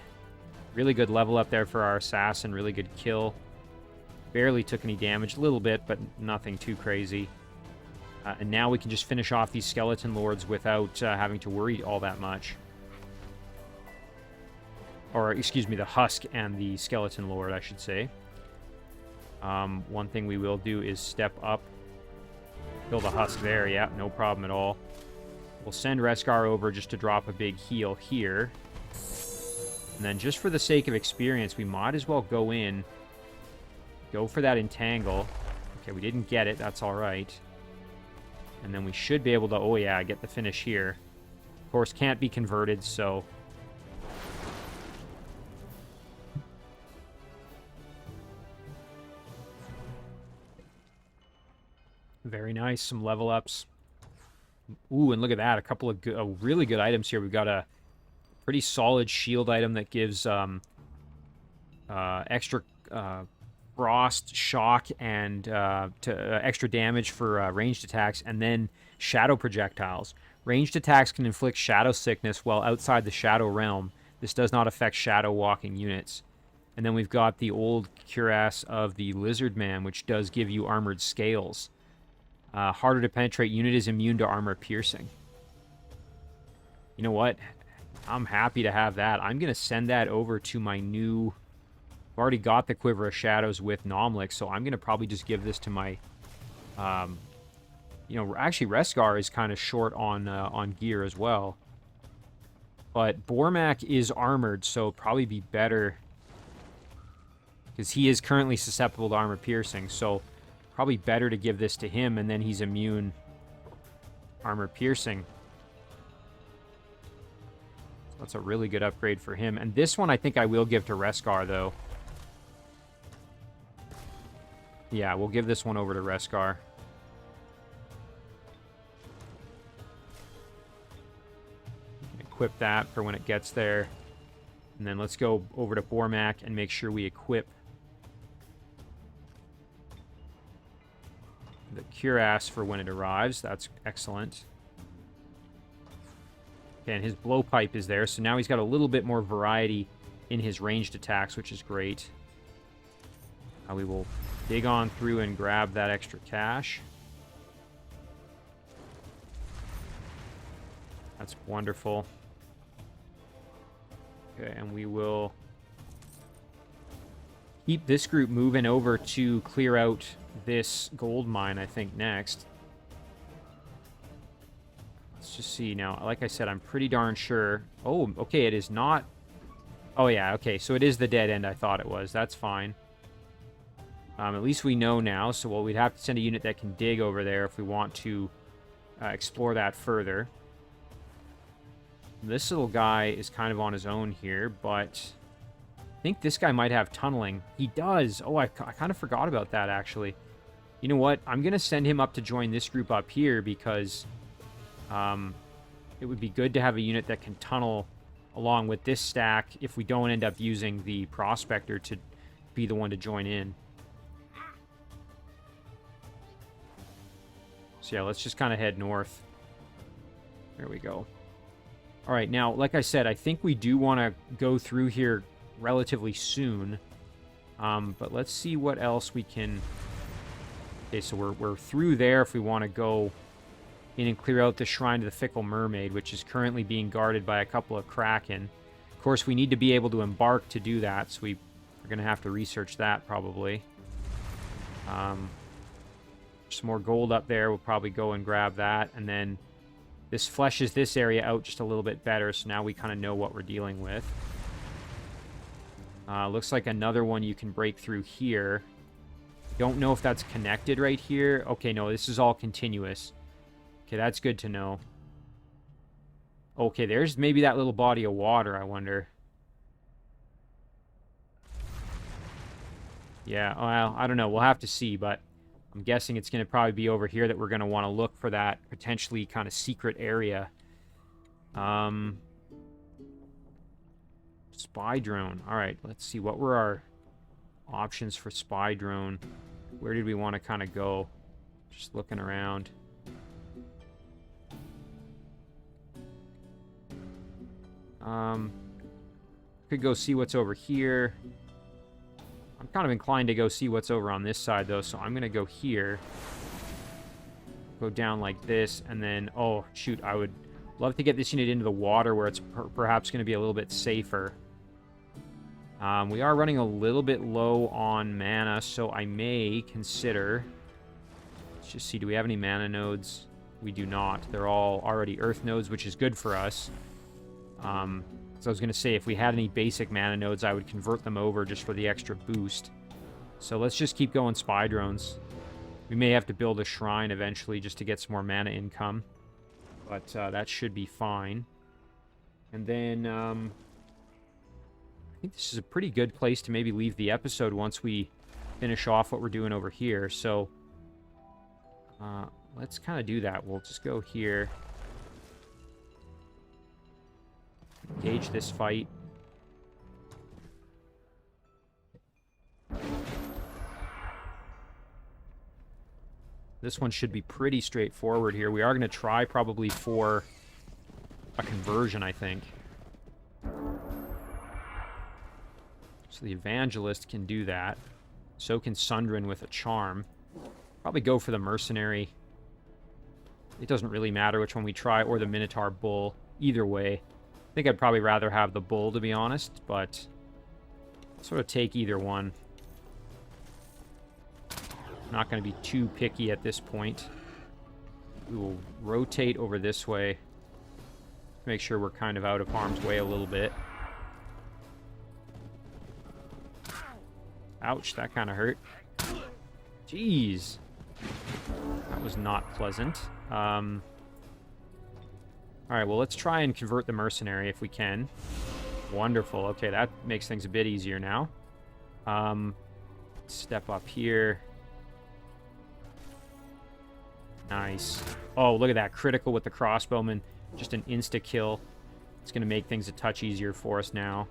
Really good level up there for our assassin. Really good kill. Barely took any damage. A little bit, but nothing too crazy. And now we can just finish off these skeleton lords without having to worry all that much. Or, excuse me, the husk and the skeleton lord, I should say. One thing we will do is step up. Kill the husk there. Yeah, no problem at all. We'll send Reskar over just to drop a big heal here. And then just for the sake of experience, we might as well go in. Go for that entangle. Okay, we didn't get it. That's all right. And then we should be able to, oh yeah, get the finish here. Of course, can't be converted, so... Very nice. Some level ups. Ooh, and look at that. A couple of really good items here. We've got a pretty solid shield item that gives extra frost, shock, and extra damage for ranged attacks, and then shadow projectiles. Ranged attacks can inflict shadow sickness while outside the shadow realm. This does not affect shadow walking units. And then we've got the old cuirass of the Lizard Man, which does give you armored scales. Harder to penetrate unit is immune to armor piercing. You know what? I'm happy to have that. I'm going to send that over to my new... I've already got the Quiver of Shadows with Nomlik, so I'm going to probably just give this to my... you know, actually, Reskar is kind of short on gear as well. But Bormac is armored, so probably be better... Because he is currently susceptible to armor piercing, so... Probably better to give this to him, and then he's immune armor piercing. That's a really good upgrade for him. And this one I think I will give to Reskar, though. Yeah, we'll give this one over to Reskar. Equip that for when it gets there. And then let's go over to Bormac and make sure we equip cuirass for when it arrives. That's excellent. Okay, and his blowpipe is there, so now he's got a little bit more variety in his ranged attacks, which is great. We will dig on through and grab that extra cash. That's wonderful. Okay, and we will keep this group moving over to clear out this gold mine, I think, next. Let's just see now. Like I said, I'm pretty darn sure. Oh, okay, it is not. Oh, yeah, okay, so it is the dead end I thought it was. That's fine. At least we know now, so we'd have to send a unit that can dig over there if we want to explore that further. This little guy is kind of on his own here, but I think this guy might have tunneling. He does. Oh, I kind of forgot about that, actually. You know what? I'm going to send him up to join this group up here because it would be good to have a unit that can tunnel along with this stack if we don't end up using the prospector to be the one to join in. So yeah, let's just kind of head north. There we go. All right, now, like I said, I think we do want to go through here relatively soon. But let's see what else we can... Okay, so we're through there if we want to go in and clear out the Shrine to the Fickle Mermaid, which is currently being guarded by a couple of Kraken. Of course, we need to be able to embark to do that, so we're going to have to research that probably. Some more gold up there. We'll probably go and grab that, and then this fleshes this area out just a little bit better, so now we kind of know what we're dealing with. Looks like another one you can break through here. Don't know if that's connected right here. Okay, no, this is all continuous. Okay, that's good to know. Okay, there's maybe that little body of water, I wonder. Yeah, well, I don't know. We'll have to see, but I'm guessing it's going to probably be over here that we're going to want to look for that potentially kind of secret area. Spy drone. All right, let's see. What were our options for spy drone? Where did we want to kind of go? Just looking around. Could go see what's over here. I'm kind of inclined to go see what's over on this side, though, so I'm going to go here. Go down like this, and then... Oh, shoot, I would love to get this unit into the water where it's perhaps going to be a little bit safer. We are running a little bit low on mana, so I may consider... Let's just see, do we have any mana nodes? We do not. They're all already earth nodes, which is good for us. So I was going to say, if we had any basic mana nodes, I would convert them over just for the extra boost. So let's just keep going spy drones. We may have to build a shrine eventually just to get some more mana income. But that should be fine. And then I think this is a pretty good place to maybe leave the episode once we finish off what we're doing over here. So let's kind of do that. We'll just go here. Engage this fight. This one should be pretty straightforward here. We are going to try probably for a conversion, I think. So the Evangelist can do that. So can Sundren with a charm. Probably go for the Mercenary. It doesn't really matter which one we try, or the Minotaur Bull. Either way. I think I'd probably rather have the Bull, to be honest, but sort of take either one. Not going to be too picky at this point. We will rotate over this way. Make sure we're kind of out of harm's way a little bit. Ouch, that kind of hurt. Jeez. That was not pleasant. Alright, well, let's try and convert the Mercenary if we can. Wonderful. Okay, that makes things a bit easier now. Step up here. Nice. Oh, look at that. Critical with the crossbowman. Just an insta-kill. It's going to make things a touch easier for us now.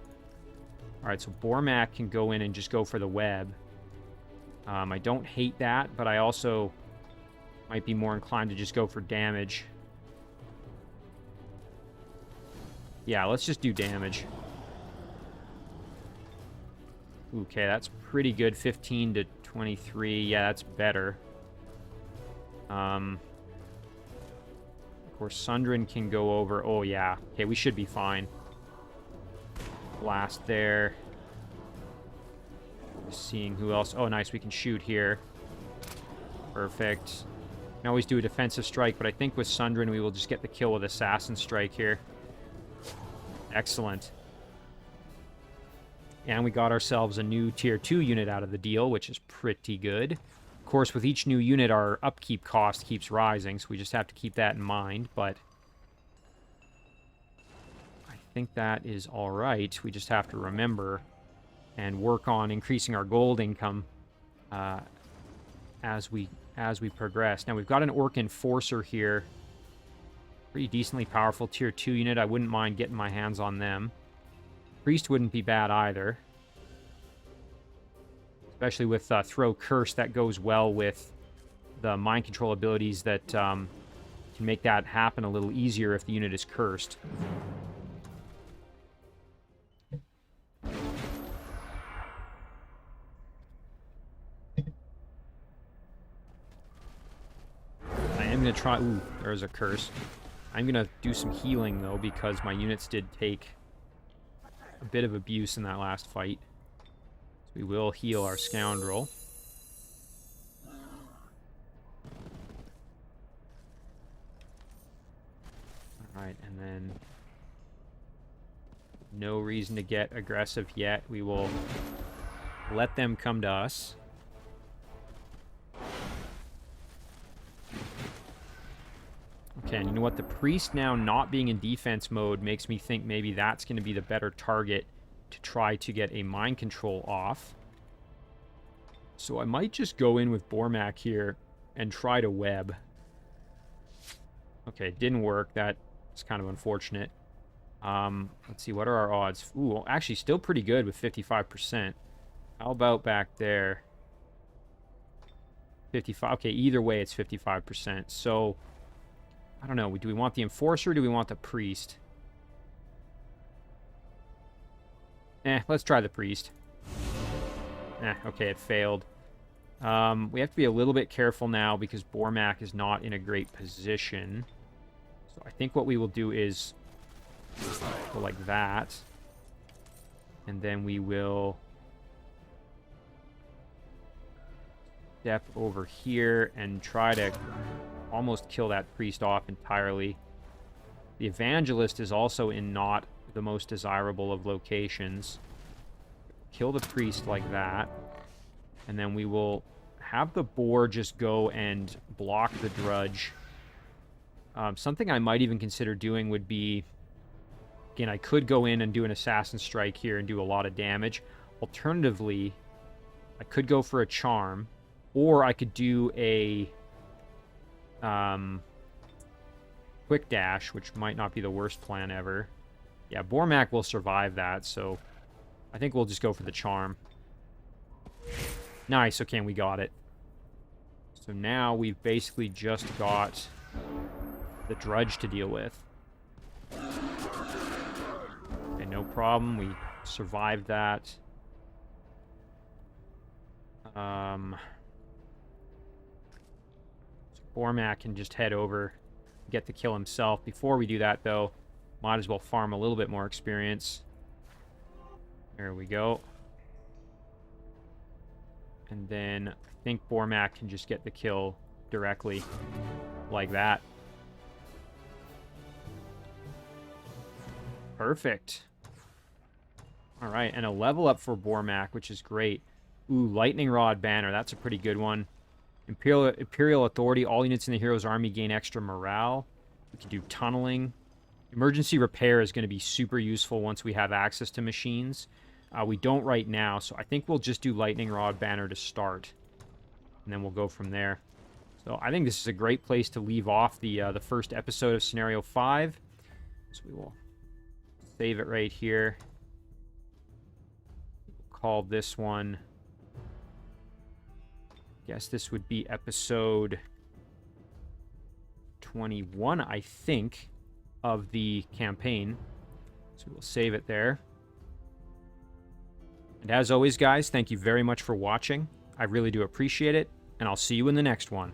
Alright, so Bormac can go in and just go for the web. I don't hate that, but I also Might be more inclined to just go for damage. Yeah, let's just do damage. Okay, that's pretty good. 15 to 23. Yeah, that's better. Of course, Sundren can go over. Oh, yeah. Okay, we should be fine. Blast there. Just seeing who else. Oh, nice. We can shoot here. Perfect. Can always do a defensive strike, but I think with Sundren, we will just get the kill with Assassin Strike here. Excellent. And we got ourselves a new Tier 2 unit out of the deal, which is pretty good. Of course, with each new unit, our upkeep cost keeps rising, so we just have to keep that in mind, but I think that is all right. We just have to remember and work on increasing our gold income as we progress. Now, we've got an Orc Enforcer here. Pretty decently powerful Tier 2 unit. I wouldn't mind getting my hands on them. Priest wouldn't be bad either. Especially with Throw Curse, that goes well with the mind control abilities that can make that happen a little easier if the unit is cursed. I am going to try... Ooh, there's a curse. I'm going to do some healing, though, because my units did take a bit of abuse in that last fight. So we will heal our scoundrel. Alright, and then no reason to get aggressive yet. We will let them come to us. Okay, and you know what? The priest now not being in defense mode makes me think maybe that's going to be the better target to try to get a mind control off. So I might just go in with Bormac here and try to web. Okay, it didn't work. That's kind of unfortunate. Let's see, what are our odds? Ooh, actually still pretty good with 55%. How about back there? 55. Okay, either way it's 55%. So I don't know. Do we want the Enforcer or do we want the Priest? Let's try the Priest. Okay, it failed. We have to be a little bit careful now because Bormac is not in a great position. So I think what we will do is go like that. And then we will step over here and try to almost kill that priest off entirely. The Evangelist is also in not the most desirable of locations. Kill the priest like that. And then we will have the boar just go and block the drudge. Something I might even consider doing would be... Again, I could go in and do an Assassin Strike here and do a lot of damage. Alternatively, I could go for a Charm. Or I could do a... Quick Dash, which might not be the worst plan ever. Yeah, Bormac will survive that, so I think we'll just go for the Charm. Nice, okay, we got it. So now we've basically just got the Drudge to deal with. Okay, no problem, we survived that. Bormac can just head over, get the kill himself. Before we do that, though, might as well farm a little bit more experience. There we go. And then I think Bormac can just get the kill directly, like that. Perfect. Alright, and a level up for Bormac, which is great. Ooh, Lightning Rod Banner, that's a pretty good one. Imperial Authority, all units in the hero's army gain extra morale. We can do tunneling. Emergency Repair is going to be super useful once we have access to machines. We don't right now, so I think we'll just do Lightning Rod Banner to start. And then we'll go from there. So I think this is a great place to leave off the first episode of Scenario 5. So we will save it right here. We'll call this one... Guess this would be episode 21, I think, of the campaign. So we'll save it there. And as always, guys, thank you very much for watching. I really do appreciate it, and I'll see you in the next one.